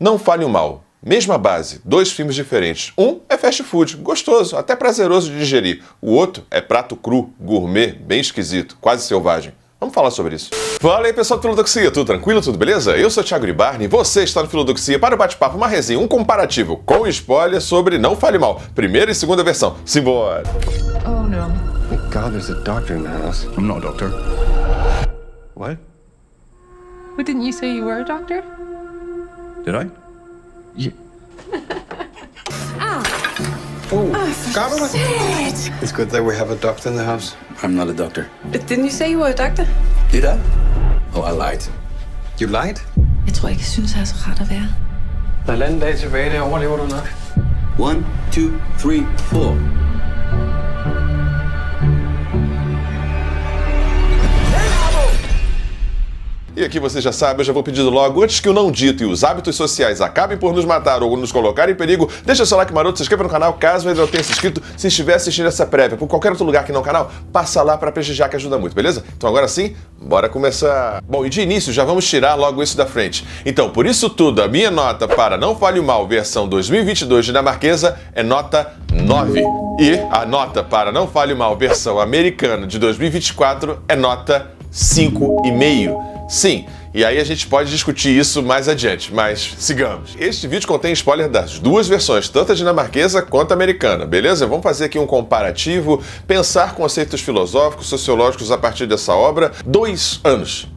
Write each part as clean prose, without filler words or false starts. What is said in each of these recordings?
Não Fale o Mal. Mesma base, dois filmes diferentes. Um é fast food, gostoso, até prazeroso de digerir. O outro é prato cru, gourmet, bem esquisito, quase selvagem. Vamos falar sobre isso. Fala aí, pessoal do Filodoxia, tudo tranquilo, tudo beleza? Eu sou o Thiago Ribarni e você está no Filodoxia para o bate-papo, uma resenha, um comparativo com spoiler sobre Não Fale Mal, primeira e segunda versão. Simbora! Oh, no. Thank God there's a doctor in the house. I'm not a doctor. What? But didn't you say you were a doctor? Did I? You... Shit! It's good that we have a doctor in the house. I'm not a doctor. But didn't you say you were a doctor? Did I? Oh, I lied. You lied? Jeg tror ikke, jeg synes, det er så rart at være. Der er halvanden dag tilbage, det overlever du nok. 1, 2, 3, 4. E aqui você já sabe, eu já vou pedindo logo, antes que o não dito e os hábitos sociais acabem por nos matar ou nos colocar em perigo, deixa seu like maroto, se inscreva no canal caso ainda não tenha se inscrito, se estiver assistindo essa prévia por qualquer outro lugar que não o canal, passa lá para prestigiar que ajuda muito, beleza? Então agora sim, bora começar. Bom, e de início já vamos tirar logo isso da frente. Então, por isso tudo, a minha nota para Não Fale o Mal, versão 2022 dinamarquesa, é nota 9. E a nota para Não Fale o Mal, versão americana de 2024, é nota 5,5. Sim, e aí a gente pode discutir isso mais adiante, mas sigamos. Este vídeo contém spoiler das duas versões, tanto a dinamarquesa quanto a americana, beleza? Vamos fazer aqui um comparativo, pensar conceitos filosóficos, sociológicos a partir dessa obra. 2 anos.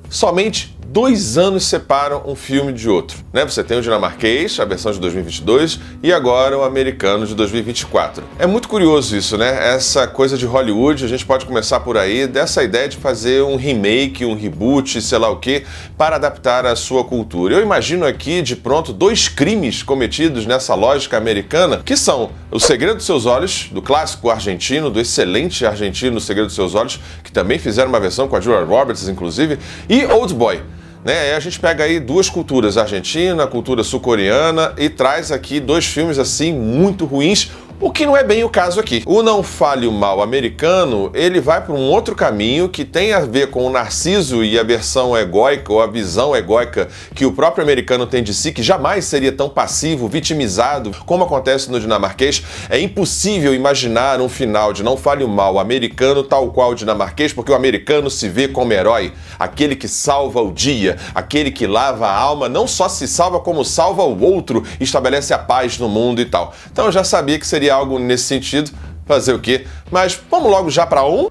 Somente 2 anos separam um filme de outro, né? Você tem o dinamarquês, a versão de 2022, e agora o americano de 2024. É muito curioso isso, né? Essa coisa de Hollywood, a gente pode começar por aí, dessa ideia de fazer um remake, um reboot, sei lá o quê, para adaptar à sua cultura. Eu imagino aqui, de pronto, 2 crimes cometidos nessa lógica americana, que são O Segredo dos Seus Olhos, do clássico argentino, do excelente argentino O Segredo dos Seus Olhos, que também fizeram uma versão com a Julia Roberts, inclusive, e Old Boy. Né? A gente pega aí 2 culturas, a argentina, a cultura sul-coreana, e traz aqui 2 filmes assim muito ruins, o que não é bem o caso aqui. O Não Fale o Mal americano, ele vai para um outro caminho que tem a ver com o narciso e a versão egóica, ou a visão egóica que o próprio americano tem de si, que jamais seria tão passivo, vitimizado, como acontece no dinamarquês. É impossível imaginar um final de Não Fale o Mal americano tal qual o dinamarquês, porque o americano se vê como herói, aquele que salva o dia, aquele que lava a alma, não só se salva, como salva o outro, estabelece a paz no mundo e tal. Então eu já sabia que seria algo nesse sentido, fazer o quê? Mas vamos logo já para um...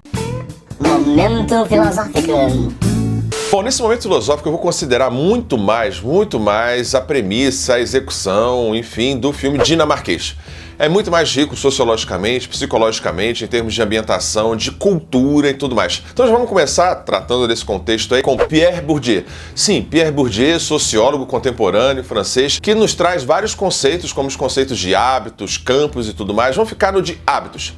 Momento filosófico. Bom, nesse momento filosófico eu vou considerar muito mais a premissa, a execução, enfim, do filme dinamarquês. É muito mais rico sociologicamente, psicologicamente, em termos de ambientação, de cultura e tudo mais. Então já vamos começar tratando desse contexto aí com Pierre Bourdieu. Sim, Pierre Bourdieu, sociólogo contemporâneo francês, que nos traz vários conceitos, como os conceitos de hábitos, campos e tudo mais. Vamos ficar no de hábitos.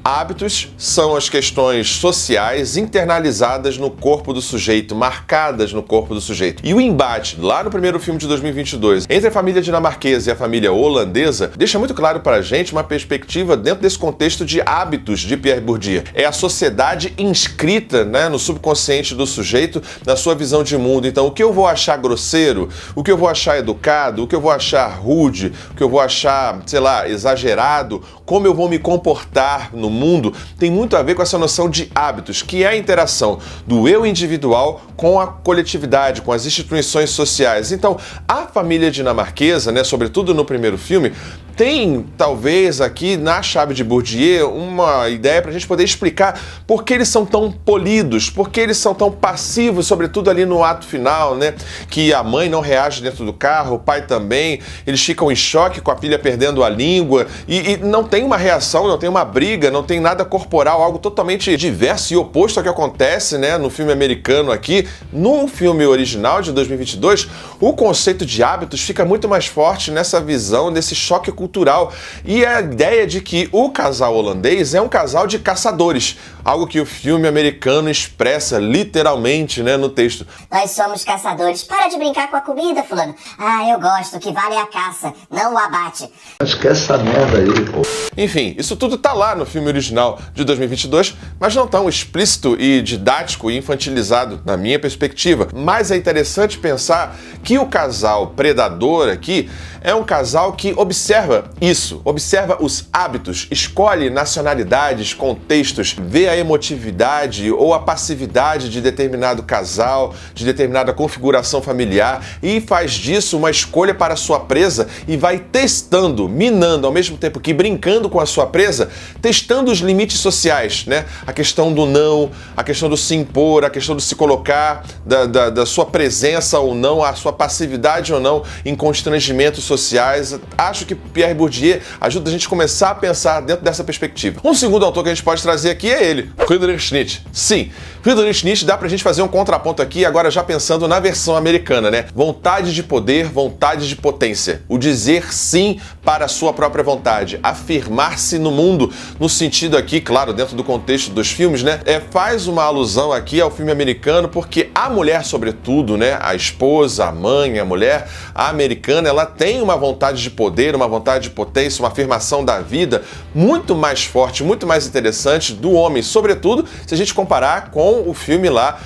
Hábitos são as questões sociais internalizadas no corpo do sujeito, marcadas no corpo do sujeito. E o embate, lá no primeiro filme de 2022, entre a família dinamarquesa e a família holandesa, deixa muito claro pra gente uma perspectiva dentro desse contexto de hábitos de Pierre Bourdieu. É a sociedade inscrita, né, no subconsciente do sujeito, na sua visão de mundo. Então, o que eu vou achar grosseiro, o que eu vou achar educado, o que eu vou achar rude, o que eu vou achar, sei lá, exagerado, como eu vou me comportar no mundo, tem muito a ver com essa noção de hábitos, que é a interação do eu individual com a coletividade, com as instituições sociais. Então, a família dinamarquesa, né, sobretudo no primeiro filme, tem, talvez, aqui na chave de Bourdieu, uma ideia para a gente poder explicar por que eles são tão polidos, por que eles são tão passivos, sobretudo ali no ato final, né? Que a mãe não reage dentro do carro, o pai também, eles ficam em choque com a filha perdendo a língua e não tem uma reação, não tem uma briga, não tem nada corporal, algo totalmente diverso e oposto ao que acontece, né, no filme americano aqui. No filme original de 2022, o conceito de hábitos fica muito mais forte nessa visão, nesse choque cultural cultural e a ideia de que o casal holandês é um casal de caçadores, algo que o filme americano expressa literalmente, né, no texto. Nós somos caçadores. Para de brincar com a comida, fulano. Ah, eu gosto. O que vale é a caça, não o abate. Esquece essa merda aí, pô. Enfim, isso tudo tá lá no filme original de 2022, mas não tão explícito e didático e infantilizado, na minha perspectiva. Mas é interessante pensar que o casal predador aqui é um casal que observa isso, observa os hábitos, escolhe nacionalidades, contextos, vê a emotividade ou a passividade de determinado casal, de determinada configuração familiar e faz disso uma escolha para a sua presa e vai testando, minando, ao mesmo tempo que brincando com a sua presa, testando os limites sociais, né? A questão do não, a questão do se impor, a questão do se colocar, da sua presença ou não, a sua passividade ou não em constrangimentos sociais. Acho que Pierre Bourdieu ajuda a gente a começar a pensar dentro dessa perspectiva. Um segundo autor que a gente pode trazer aqui é ele, Friedrich Nietzsche. Sim, Friedrich Nietzsche dá pra gente fazer um contraponto aqui, agora já pensando na versão americana, né? Vontade de poder, vontade de potência. O dizer sim para a sua própria vontade. Afirmar-se no mundo, no sentido aqui, claro, dentro do contexto dos filmes, né? Faz uma alusão aqui ao filme americano, porque a mulher, sobretudo, né? A esposa, a mãe, a mulher, a americana, ela tem uma vontade de poder, uma vontade de potência, uma afirmação da vida muito mais forte, muito mais interessante do homem, sobretudo se a gente comparar com o filme lá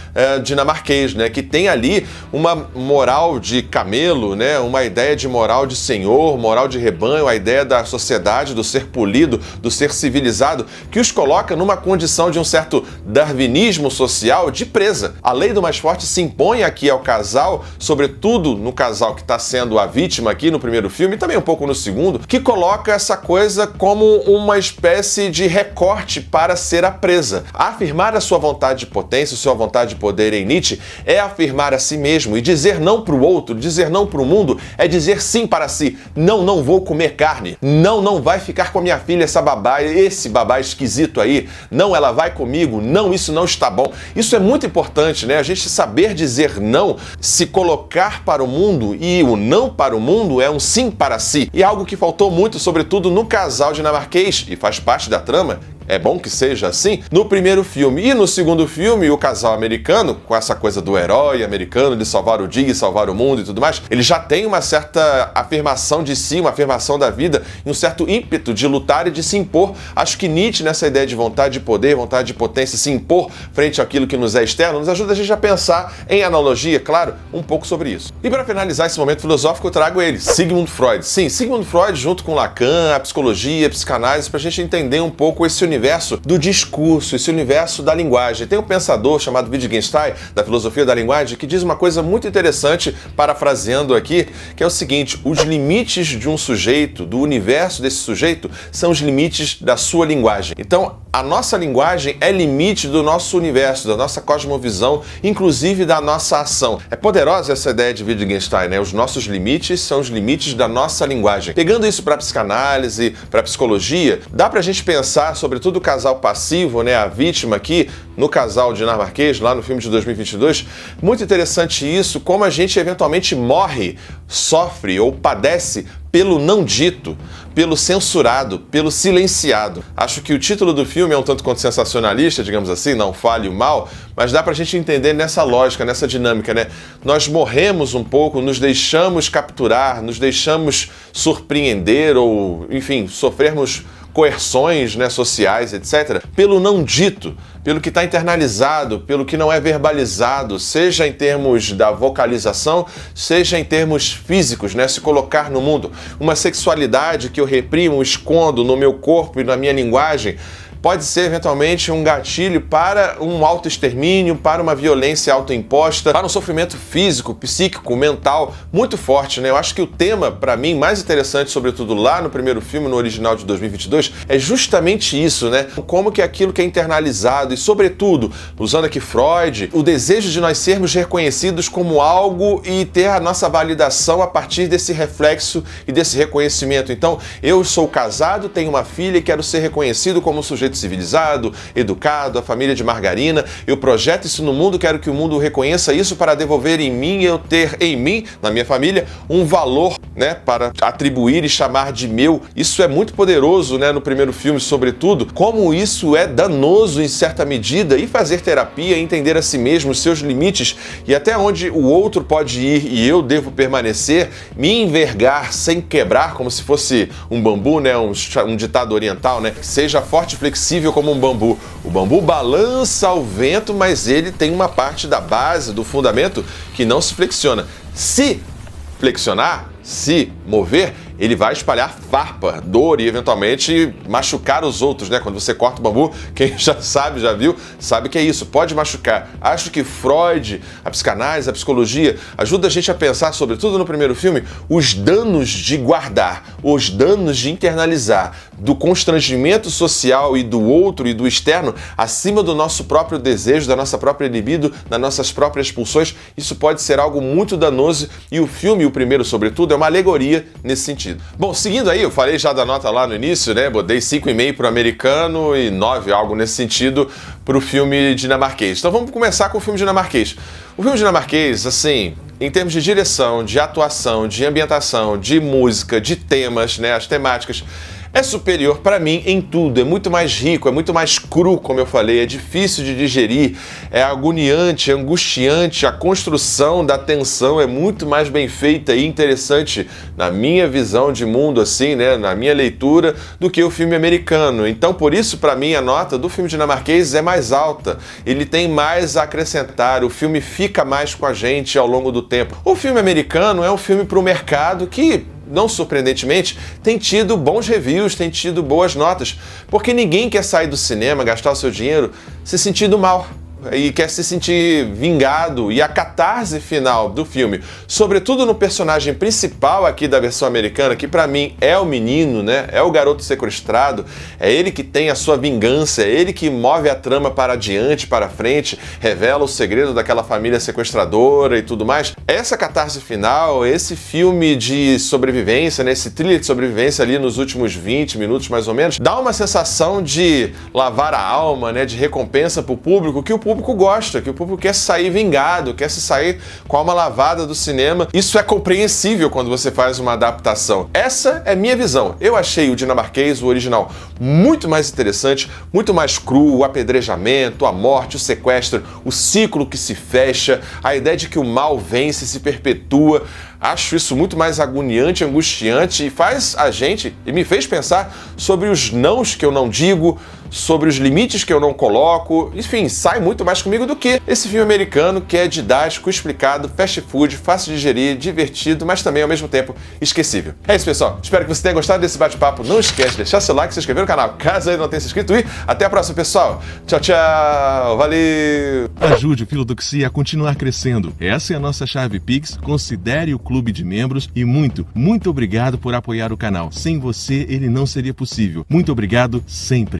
dinamarquês, né, que tem ali uma moral de camelo, né, uma ideia de moral de senhor, moral de rebanho, a ideia da sociedade, do ser polido, do ser civilizado, que os coloca numa condição de um certo darwinismo social de presa. A lei do mais forte se impõe aqui ao casal, sobretudo no casal que está sendo a vítima aqui no primeiro filme, e também um pouco no segundo, que coloca essa coisa como uma espécie de recorte para ser a presa. Afirmar a sua vontade de potência, sua vontade de poder em Nietzsche é afirmar a si mesmo e dizer não para o outro, dizer não para o mundo é dizer sim para si. Não, não vou comer carne. Não, não vai ficar com a minha filha essa babá, esse babá esquisito aí. Não, ela vai comigo. Não, isso não está bom. Isso é muito importante, né? A gente saber dizer não, se colocar para o mundo, e o não para o mundo é um sim para si. E algo que faltou muito, sobretudo no casal dinamarquês, e faz parte da trama, é bom que seja assim, no primeiro filme. E no segundo filme, o casal americano, com essa coisa do herói americano, de salvar o dia e salvar o mundo e tudo mais, ele já tem uma certa afirmação de si, uma afirmação da vida, e um certo ímpeto de lutar e de se impor. Acho que Nietzsche, nessa ideia de vontade de poder, vontade de potência, se impor frente àquilo que nos é externo, nos ajuda a gente a pensar em analogia, claro, um pouco sobre isso. E para finalizar esse momento filosófico, eu trago ele, Sigmund Freud. Sim, Sigmund Freud, junto com Lacan, a psicologia, a psicanálise, para a gente entender um pouco esse universo do discurso, esse universo da linguagem. Tem um pensador chamado Wittgenstein, da filosofia da linguagem, que diz uma coisa muito interessante, parafraseando aqui, que é o seguinte: os limites de um sujeito, do universo desse sujeito, são os limites da sua linguagem. Então, a nossa linguagem é limite do nosso universo, da nossa cosmovisão, inclusive da nossa ação. É poderosa essa ideia de Wittgenstein, né? Os nossos limites são os limites da nossa linguagem. Pegando isso para a psicanálise, para a psicologia, dá pra gente pensar, sobretudo o casal passivo, né? A vítima aqui, no casal dinamarquês, lá no filme de 2022, muito interessante isso, como a gente eventualmente morre, sofre ou padece pelo não dito, pelo censurado, pelo silenciado. Acho que o título do filme é um tanto quanto sensacionalista, digamos assim, não fale o mal, mas dá pra gente entender nessa lógica, nessa dinâmica, né? Nós morremos um pouco, nos deixamos capturar, nos deixamos surpreender ou, enfim, sofrermos coerções, né, sociais, etc., pelo não dito, pelo que está internalizado, pelo que não é verbalizado, seja em termos da vocalização, seja em termos físicos, né, se colocar no mundo. Uma sexualidade que eu reprimo, escondo no meu corpo e na minha linguagem, pode ser eventualmente um gatilho para um autoextermínio, para uma violência autoimposta, para um sofrimento físico, psíquico, mental muito forte, né? Eu acho que o tema, para mim, mais interessante, sobretudo lá no primeiro filme, no original de 2022, é justamente isso, né? Como que aquilo que é internalizado e, sobretudo, usando aqui Freud, o desejo de nós sermos reconhecidos como algo e ter a nossa validação a partir desse reflexo e desse reconhecimento. Então, eu sou casado, tenho uma filha e quero ser reconhecido como um sujeito sujeito civilizado, educado, a família de margarina. Eu projeto isso no mundo, quero que o mundo reconheça isso para devolver em mim, eu ter em mim, na minha família, um valor, né, para atribuir e chamar de meu. Isso é muito poderoso, né, no primeiro filme, sobretudo, como isso é danoso em certa medida, e fazer terapia, entender a si mesmo, os seus limites e até onde o outro pode ir e eu devo permanecer, me envergar sem quebrar, como se fosse um bambu, né, um ditado oriental, né, seja forte e flexível como um bambu. O bambu balança ao vento, mas ele tem uma parte da base, do fundamento, que não se flexiona. Se flexionar, se mover, ele vai espalhar farpa, dor e eventualmente machucar os outros, né? Quando você corta o bambu, quem já sabe, já viu, sabe que é isso, pode machucar. Acho que Freud, a psicanálise, a psicologia, ajuda a gente a pensar, sobretudo no primeiro filme, os danos de guardar, os danos de internalizar, do constrangimento social e do outro e do externo, acima do nosso próprio desejo, da nossa própria libido, das nossas próprias pulsões. Isso pode ser algo muito danoso e o filme, o primeiro sobretudo, é uma alegoria nesse sentido. Bom, seguindo aí, eu falei já da nota lá no início, né? Botei 5,5 para o americano e 9, algo nesse sentido, para o filme dinamarquês. Então vamos começar com o filme dinamarquês. O filme dinamarquês, assim, em termos de direção, de atuação, de ambientação, de música, de temas, né? As temáticas, é superior para mim em tudo, é muito mais rico, é muito mais cru, como eu falei, é difícil de digerir, é agoniante, é angustiante, a construção da tensão é muito mais bem feita e interessante na minha visão de mundo, assim, né, na minha leitura, do que o filme americano. Então, por isso, para mim, a nota do filme dinamarquês é mais alta, ele tem mais a acrescentar, o filme fica mais com a gente ao longo do tempo. O filme americano é um filme para o mercado que, não surpreendentemente, tem tido bons reviews, tem tido boas notas, porque ninguém quer sair do cinema, gastar o seu dinheiro se sentindo mal e quer se sentir vingado. E a catarse final do filme, sobretudo no personagem principal aqui da versão americana, que pra mim é o menino, né? É o garoto sequestrado, é ele que tem a sua vingança, é ele que move a trama para adiante, para frente, revela o segredo daquela família sequestradora e tudo mais. Essa catarse final, esse filme de sobrevivência, né? Esse thriller de sobrevivência ali nos últimos 20 minutos mais ou menos, dá uma sensação de lavar a alma, né? De recompensa pro público, que o público gosta, que o público quer sair vingado, quer se sair com a alma lavada do cinema. Isso é compreensível quando você faz uma adaptação. Essa é minha visão. Eu achei o dinamarquês, o original, muito mais interessante, muito mais cru, o apedrejamento, a morte, o sequestro, o ciclo que se fecha, a ideia de que o mal vence, se perpetua. Acho isso muito mais agoniante, angustiante e faz a gente, e me fez pensar sobre os nãos que eu não digo, sobre os limites que eu não coloco, enfim, sai muito mais comigo do que esse filme americano que é didático, explicado, fast food, fácil de digerir, divertido, mas também ao mesmo tempo esquecível. É isso, pessoal. Espero que você tenha gostado desse bate-papo. Não esquece de deixar seu like, se inscrever no canal, caso ainda não tenha se inscrito, e até a próxima, pessoal. Tchau, tchau. Valeu! Ajude o Filodoxia a continuar crescendo. Essa é a nossa chave Pix. Considere o clube de membros e muito obrigado por apoiar o canal. Sem você, ele não seria possível. Muito obrigado sempre.